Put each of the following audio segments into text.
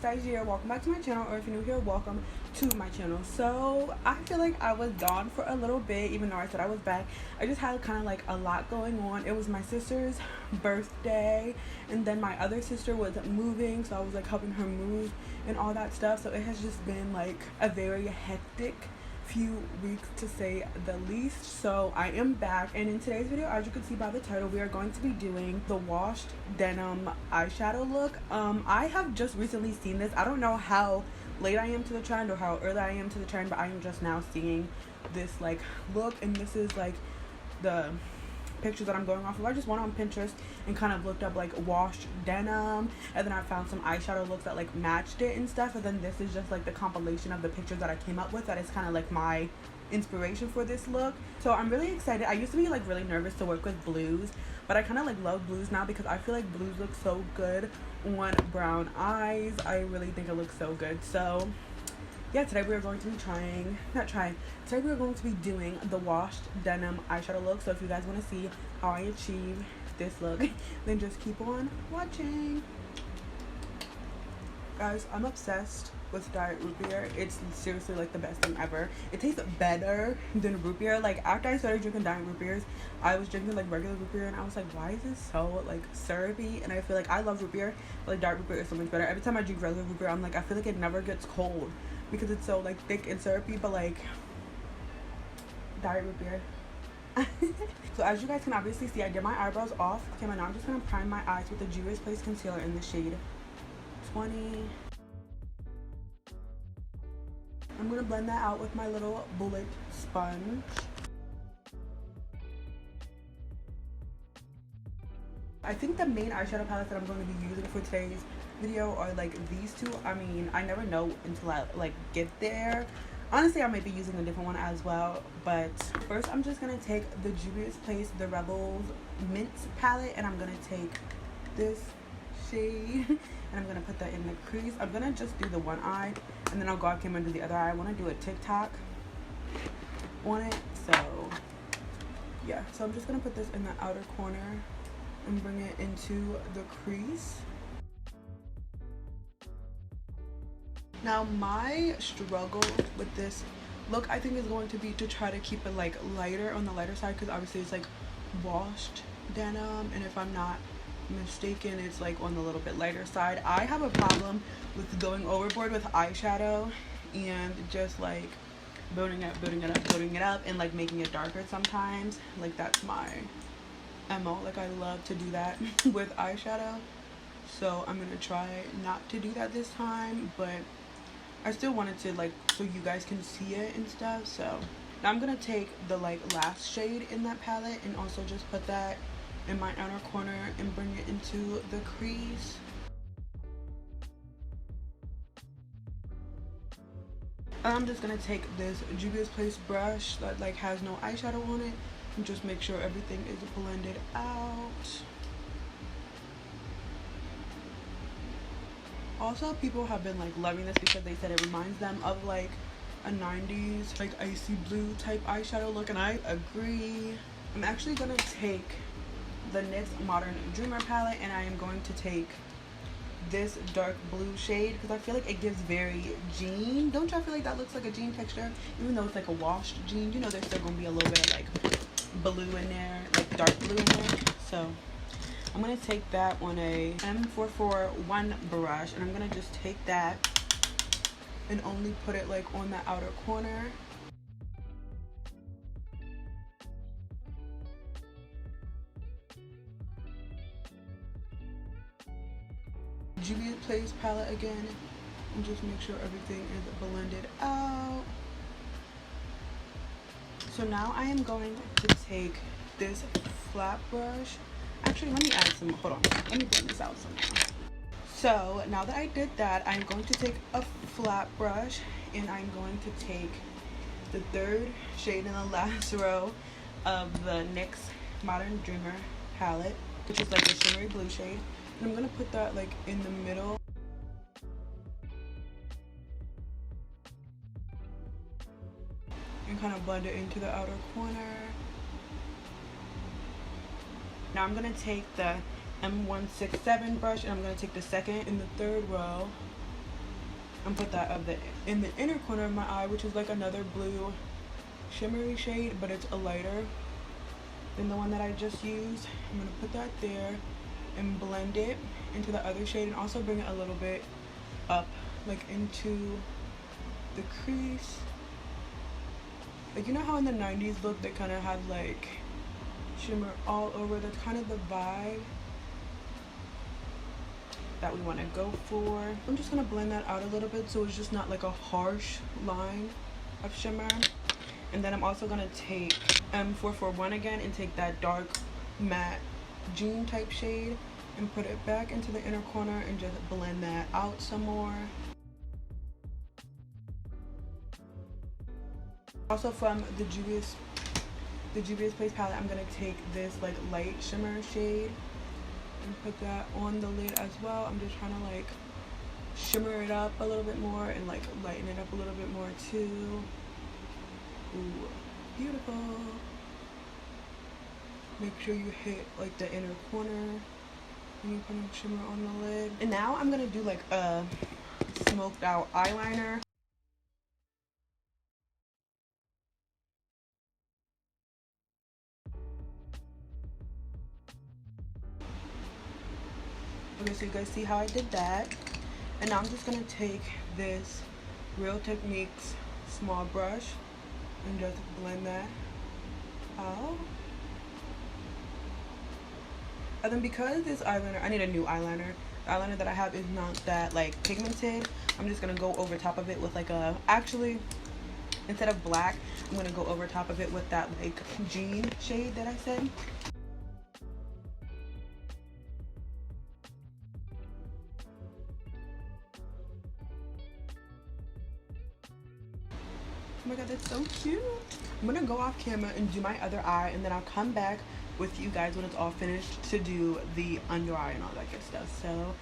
Dyjere. Welcome back to my channel, or if you're new here, welcome to my channel. So I feel like I was gone for a little bit, even though I said I was back. I just had kind of like a lot going on. It was my sister's birthday, and then my other sister was moving, so I was like helping her move and all that stuff. So it has just been like a very hectic few weeks, to say the least. So I am back, and in today's video, as you can see by the title, we are going to be doing the washed denim eyeshadow look. I have just recently seen this. I don't know how late I am to the trend or how early I am to the trend, but I am just now seeing this like look, and this is like the pictures that I'm going off of. I just went on Pinterest and kind of looked up like washed denim, and then I found some eyeshadow looks that like matched it and stuff, and then this is just like the compilation of the pictures that I came up with that is kind of like my inspiration for this look. So I'm really excited. I used to be like really nervous to work with blues, but I kind of like love blues now because I feel like blues look so good on brown eyes. I really think it looks so good. So yeah, today we are going to be today we are going to be doing the washed denim eyeshadow look. So if you guys want to see how I achieve this look, then just keep on watching. Guys, I'm obsessed with diet root beer. It's seriously like the best thing ever. It tastes better than root beer. Like after I started drinking diet root beers, I was drinking like regular root beer, and I was like, why is this so like syrupy? And I feel like I love root beer, but like diet root beer is so much better. Every time I drink regular root beer, I'm like, I feel like it never gets cold because it's so like thick and syrupy, but like diet root beer. So as you guys can obviously see, I did my eyebrows off camera. Now I'm just gonna prime my eyes with the Dyjere concealer in the shade 20. I'm gonna blend that out with my little bullet sponge. I think the main eyeshadow palettes that I'm going to be using for today's video are like these two. I mean, I never know until I like get there. Honestly, I might be using a different one as well, but first I'm just gonna take the Dyjere the Rebels Mint palette, and I'm gonna take this shade and I'm gonna put that in the crease. I'm gonna just do the one eye, and then I'll go off camera and do the other eye. I want to do a TikTok on it, so yeah. So I'm just gonna put this in the outer corner and bring it into the crease. Now my struggle with this look, I think, is going to be to try to keep it like lighter, on the lighter side, because obviously it's like washed denim, and if I'm not mistaken, it's like on the little bit lighter side. I have a problem with going overboard with eyeshadow and just like building it up and like making it darker sometimes. Like that's my MO. Like I love to do that with eyeshadow, so I'm gonna try not to do that this time, but I still wanted to like so you guys can see it and stuff. So now I'm gonna take the like last shade in that palette and also just put that in my outer corner and bring it into the crease. I'm just gonna take this Dyjere brush that like has no eyeshadow on it and just make sure everything is blended out. Also, people have been like loving this because they said it reminds them of like a 90s like icy blue type eyeshadow look, and I agree. I'm actually gonna take the NYX Modern Dreamer palette, and I am going to take this dark blue shade because I feel like it gives very jean. Don't y'all feel like that looks like a jean texture? Even though it's like a washed jean, you know there's still gonna be a little bit of like blue in there, like dark blue in there. So I'm gonna take that on a M441 brush, and I'm gonna just take that and only put it like on the outer corner. Dyjere palette again, and just make sure everything is blended out. So now I am going to take this flat brush. Actually, let me add some, hold on, let me blend this out somehow. So now that I did that, I'm going to take a flat brush, and I'm going to take the third shade in the last row of the NYX Modern Dreamer palette, which is like a shimmery blue shade. And I'm gonna put that like in the middle. And kind of blend it into the outer corner. Now I'm gonna take the M167 brush, and I'm gonna take the second and the third row and put that in the inner corner of my eye, which is like another blue shimmery shade, but it's a lighter than the one that I just used. I'm gonna put that there and blend it into the other shade, and also bring it a little bit up, like into the crease. Like, you know how in the 90s look they kind of had like shimmer all over? That's kind of the vibe that we want to go for. I'm just gonna blend that out a little bit so it's just not like a harsh line of shimmer. And then I'm also gonna take M441 again and take that dark matte jean type shade and put it back into the inner corner and just blend that out some more. Also from the Juvia's Place palette, I'm gonna take this like light shimmer shade and put that on the lid as well. I'm just trying to like shimmer it up a little bit more and like lighten it up a little bit more too. Ooh, beautiful. Make sure you hit like the inner corner and you put a shimmer on the lid. And now I'm gonna do like a smoked out eyeliner. Okay, so you guys see how I did that. And now I'm just gonna take this Real Techniques small brush and just blend that out. And then because this eyeliner, I need a new eyeliner. The eyeliner that I have is not that like pigmented. I'm just gonna go over top of it with like a, actually instead of black, I'm gonna go over top of it with that like jean shade that I said. Oh my god, that's so cute. I'm gonna go off camera and do my other eye, and then I'll come back with you guys when it's all finished to do the under eye and all that good stuff. So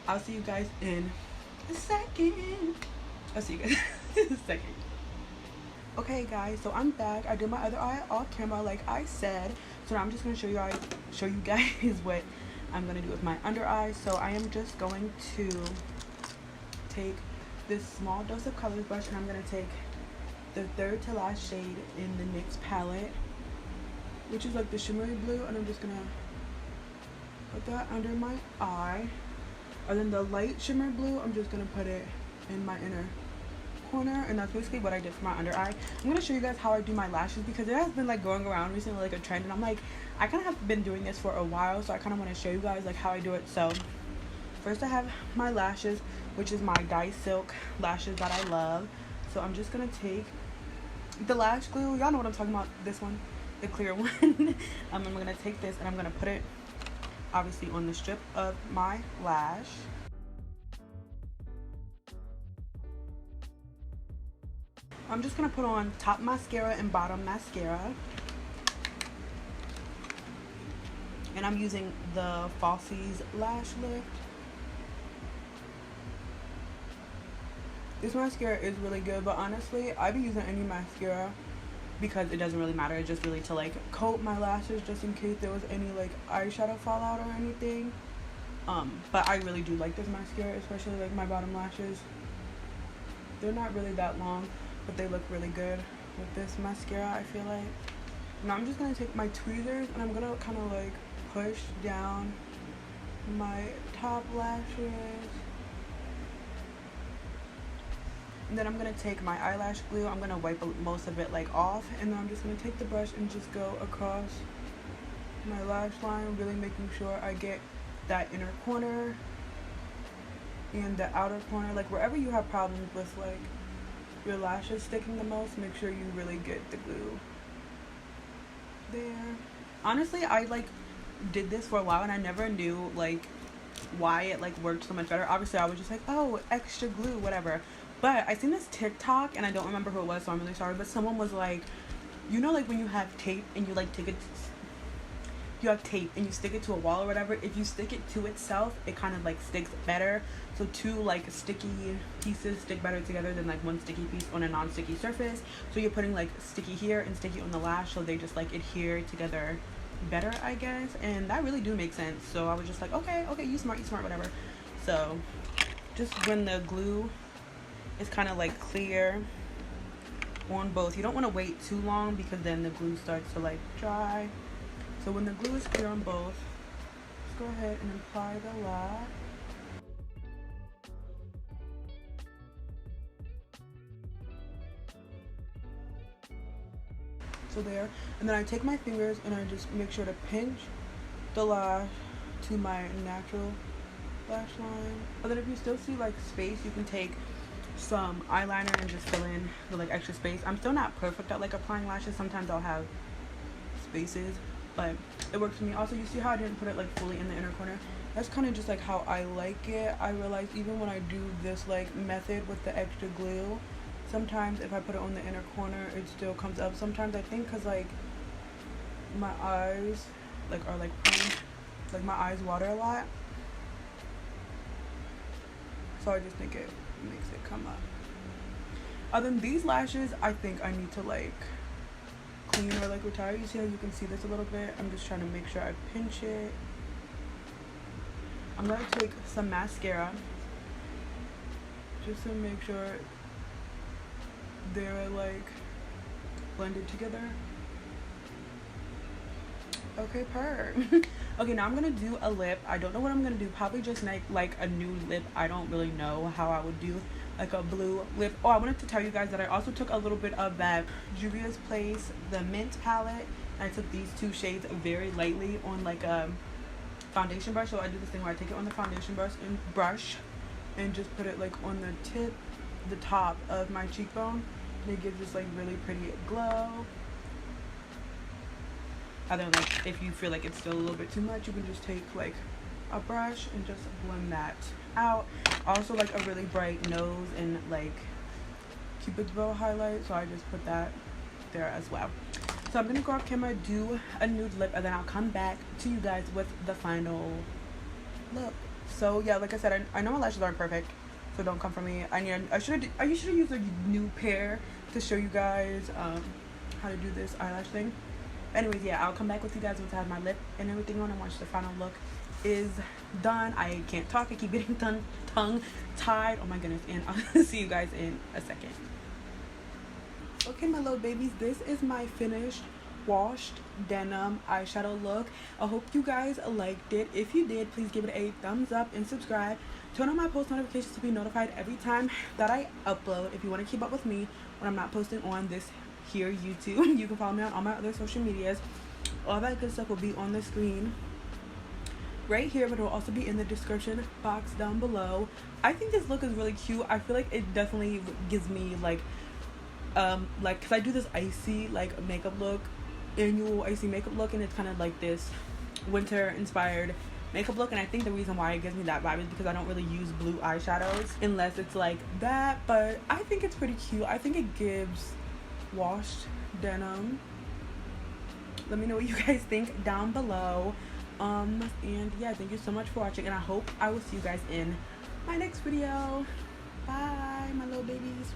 I'll see you guys in a second. I'll see you guys in a second. Okay guys, so I'm back. I did my other eye off camera like I said. So now I'm just gonna show you guys what I'm gonna do with my under eye. So I am just going to take this small dose of color brush, and I'm gonna take the third to last shade in the NYX palette, which is like the shimmery blue, and I'm just gonna put that under my eye. And then the light shimmer blue, I'm just gonna put it in my inner corner, and that's basically what I did for my under eye. I'm gonna show you guys how I do my lashes, because it has been like going around recently like a trend, and I'm like, I kind of have been doing this for a while, so I kind of want to show you guys like how I do it. So first I have my lashes, which is my Dye Silk lashes that I love. So I'm just gonna take the lash glue, y'all know what I'm talking about, this one, the clear one. I'm gonna take this and I'm gonna put it obviously on the strip of my lash. I'm just gonna put on top mascara and bottom mascara, and I'm using the Falsies Lash Lift. This mascara is really good, but honestly, I'd be using any mascara because it doesn't really matter. It's just really to like coat my lashes just in case there was any like eyeshadow fallout or anything. But I really do like this mascara, especially like my bottom lashes. They're not really that long, but they look really good with this mascara, I feel like. Now I'm just gonna take my tweezers and I'm gonna kind of like push down my top lashes. And then I'm going to take my eyelash glue, I'm going to wipe most of it like off, and then I'm just going to take the brush and just go across my lash line, really making sure I get that inner corner and the outer corner. Like wherever you have problems with like your lashes sticking the most, make sure you really get the glue there. Honestly, I like did this for a while and I never knew like why it like worked so much better. Obviously I was just like, oh, extra glue, whatever. But I seen this TikTok, and I don't remember who it was, so I'm really sorry, but someone was like, you know, like when you have tape and you like take it, you have tape and you stick it to a wall or whatever, if you stick it to itself, it kind of like sticks better. So two like sticky pieces stick better together than like one sticky piece on a non-sticky surface. So you're putting like sticky here and sticky on the lash, so they just like adhere together better, I guess. And that really do make sense. So I was just like, okay, you smart, whatever. So just when the glue is kind of like clear on both. You don't want to wait too long because then the glue starts to like dry. So when the glue is clear on both, just go ahead and apply the lash. So there, and then I take my fingers and I just make sure to pinch the lash to my natural lash line. But then if you still see like space, you can take some eyeliner and just fill in the like extra space. I'm still not perfect at like applying lashes. Sometimes I'll have spaces, but it works for me. Also, you see how I didn't put it like fully in the inner corner? That's kind of just like how I like it. I realize even when I do this like method with the extra glue, sometimes if I put it on the inner corner, it still comes up. Sometimes I think because like my eyes like are like prone, like my eyes water a lot, so I just think it makes it come up. Other than these lashes, I think I need to like clean or like retire. You see how you can see this a little bit? I'm just trying to make sure I pinch it. I'm gonna take some mascara just to make sure they're like blended together. Okay, okay, now I'm gonna do a lip. I don't know what I'm gonna do. Probably just make like a new lip. I don't really know how I would do like a blue lip. Oh, I wanted to tell you guys that I also took a little bit of that Juvia's Place, the mint palette, and I took these two shades very lightly on like a foundation brush. So I do this thing where I take it on the foundation brush and just put it like on the top of my cheekbone, and it gives this like really pretty glow. Other than like, if you feel like it's still a little bit too much, you can just take like a brush and just blend that out. Also like a really bright nose and like Cupid's bow highlight, so I just put that there as well. So I'm gonna go off camera, do a nude lip, and then I'll come back to you guys with the final look. So yeah, like I said, I know my lashes aren't perfect, so don't come for me. I should have used a new pair to show you guys how to do this eyelash thing. Anyways, yeah, I'll come back with you guys once I have my lip and everything on and once the final look is done. I can't talk, I keep getting tongue tied. Oh my goodness, and I'll see you guys in a second. Okay, my little babies, this is my finished washed denim eyeshadow look. I hope you guys liked it. If you did, please give it a thumbs up and subscribe. Turn on my post notifications to be notified every time that I upload. If you want to keep up with me when I'm not posting on this here YouTube, you can follow me on all my other social medias. All that good stuff will be on the screen right here, but it will also be in the description box down below. I think this look is really cute. I feel like it definitely gives me like because I do this icy like makeup look, annual icy makeup look, and it's kind of like this winter inspired makeup look, and I think the reason why it gives me that vibe is because I don't really use blue eyeshadows unless it's like that, but I think it's pretty cute. I think it gives washed denim. Let me know what you guys think down below. And yeah, thank you so much for watching, and I hope I will see you guys in my next video. Bye, my little babies.